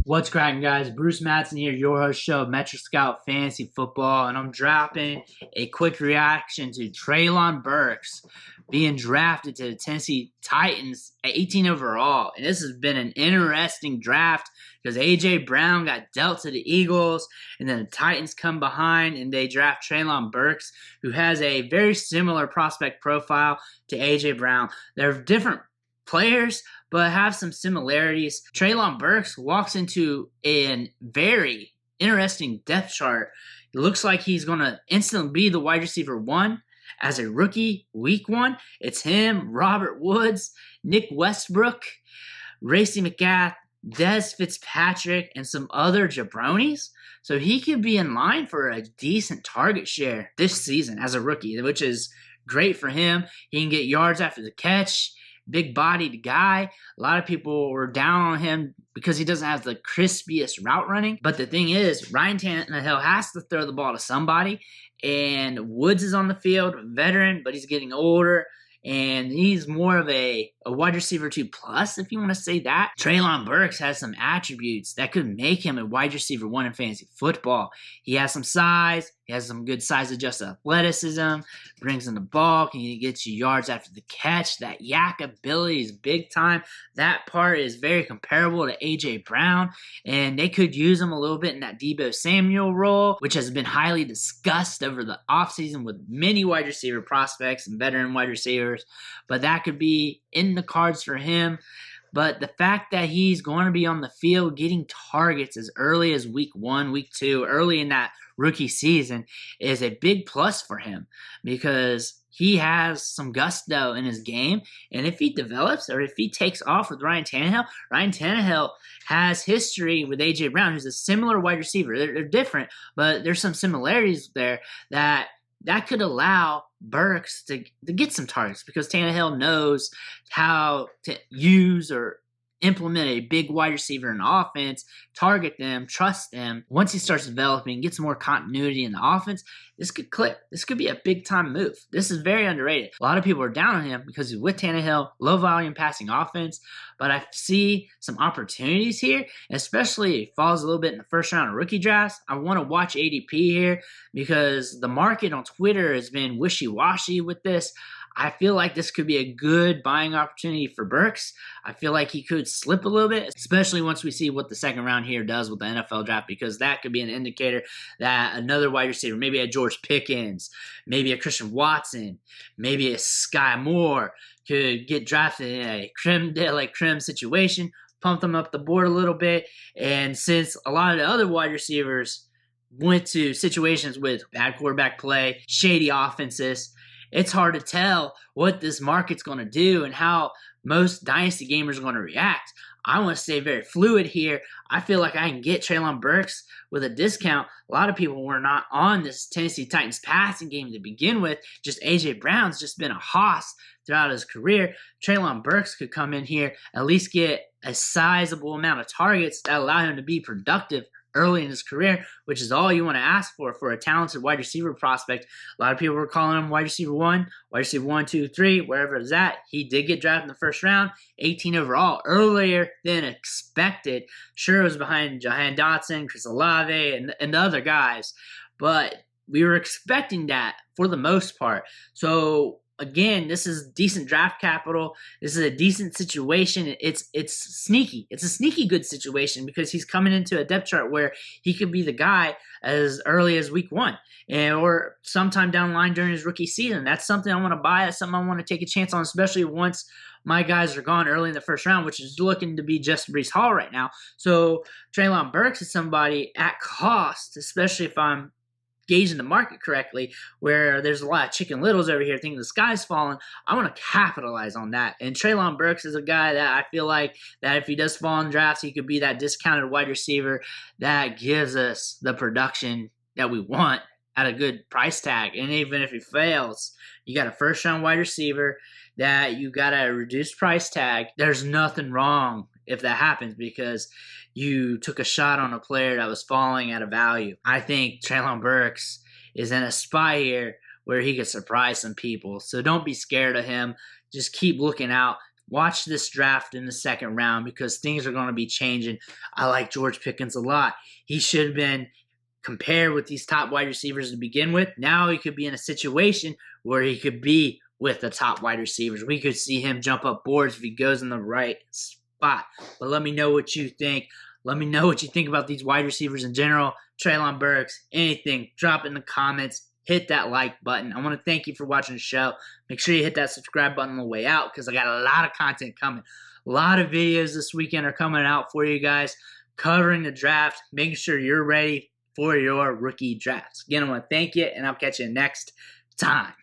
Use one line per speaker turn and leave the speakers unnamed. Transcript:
What's cracking, guys? Bruce Madsen here, your host show, Metric Scout Fantasy Football, and I'm dropping a quick reaction to Treylon Burks being drafted to the Tennessee Titans at 18 overall. And this has been an interesting draft because A.J. Brown got dealt to the Eagles, and then the Titans come behind and they draft Treylon Burks, who has a very similar prospect profile to A.J. Brown. They're different players, but have some similarities. Treylon Burks walks into a very interesting depth chart. It looks like he's going to instantly be the wide receiver one as a rookie week one. It's him, Robert Woods, Nick Westbrook, Racey McGath, Dez Fitzpatrick, and some other jabronis. So he could be in line for a decent target share this season as a rookie, which is great for him. He can get yards after the catch. Big-bodied guy. A lot of people were down on him because he doesn't have the crispiest route running. But the thing is, Ryan Tannehill has to throw the ball to somebody. And Woods is on the field, veteran, but he's getting older. And he's more of a wide receiver 2 plus, if you want to say that. Treylon Burks has some attributes that could make him a wide receiver 1 in fantasy football. He has some size. He has some good size-adjusted athleticism. Brings in the ball. Can get you yards after the catch. That yak ability is big time. That part is very comparable to A.J. Brown. And they could use him a little bit in that Deebo Samuel role, which has been highly discussed over the offseason with many wide receiver prospects and veteran wide receivers. But that could be in the cards for him. But the fact that he's going to be on the field getting targets as early as week 1, week 2, early in that rookie season is a big plus for him because he has some gusto in his game. And if he develops or if he takes off with Ryan Tannehill has history with A.J. Brown, who's a similar wide receiver. They're different, but there's some similarities there that could allow Burks to get some targets because Tannehill knows how to use or implement a big wide receiver in the offense, target them, trust them. Once he starts developing, gets more continuity in the offense, this could click. This could be a big-time move. This is very underrated. A lot of people are down on him because he's with Tannehill, low-volume passing offense, but I see some opportunities here, especially if he falls a little bit in the first round of rookie drafts. I want to watch ADP here because the market on Twitter has been wishy-washy with this. I feel like this could be a good buying opportunity for Burks. I feel like he could slip a little bit, especially once we see what the second round here does with the NFL draft, because that could be an indicator that another wide receiver, maybe a George Pickens, maybe a Christian Watson, maybe a Sky Moore, could get drafted in a creme de la creme situation, pump them up the board a little bit. And since a lot of the other wide receivers went to situations with bad quarterback play, shady offenses, it's hard to tell what this market's going to do and how most Dynasty gamers are going to react. I want to stay very fluid here. I feel like I can get Treylon Burks with a discount. A lot of people were not on this Tennessee Titans passing game to begin with. Just A.J. Brown's just been a hoss throughout his career. Treylon Burks could come in here, at least get a sizable amount of targets that allow him to be productive early in his career, which is all you want to ask for a talented wide receiver prospect. A lot of people were calling him wide receiver 1, wide receiver 1, 2, 3, wherever it's at. He did get drafted in the first round, 18 overall, earlier than expected. Sure, it was behind Jahan Dotson, Chris Olave, and the other guys, but we were expecting that for the most part. So again, this is decent draft capital. This is a decent situation. It's sneaky. It's a sneaky good situation because he's coming into a depth chart where he could be the guy as early as week 1 or sometime down the line during his rookie season. That's something I want to buy. That's something I want to take a chance on, especially once my guys are gone early in the first round, which is looking to be just Breece Hall right now. So Treylon Burks is somebody at cost, especially if I'm gauging the market correctly, where there's a lot of chicken littles over here thinking the sky's falling. I want to capitalize on that. And Treylon Burks is a guy that I feel like that if he does fall in drafts, he could be that discounted wide receiver that gives us the production that we want at a good price tag. And even if he fails, you got a first-round wide receiver that you got at a reduced price tag. There's nothing wrong if that happens because you took a shot on a player that was falling at a value. I think Treylon Burks is in a spot here where he could surprise some people. So don't be scared of him. Just keep looking out watch this draft in the second round because things are going to be changing. I like George Pickens a lot. He should have been compared with these top wide receivers to begin with. Now he could be in a situation where he could be with the top wide receivers. We could see him jump up boards if he goes in the right spot. But let me know what you think. Let me know what you think about these wide receivers in general. Treylon Burks, anything, drop in the comments. Hit that like button. I want to thank you for watching the show. Make sure you hit that subscribe button on the way out because I got a lot of content coming. A lot of videos this weekend are coming out for you guys covering the draft, making sure you're ready for your rookie drafts. Again, I want to thank you, and I'll catch you next time.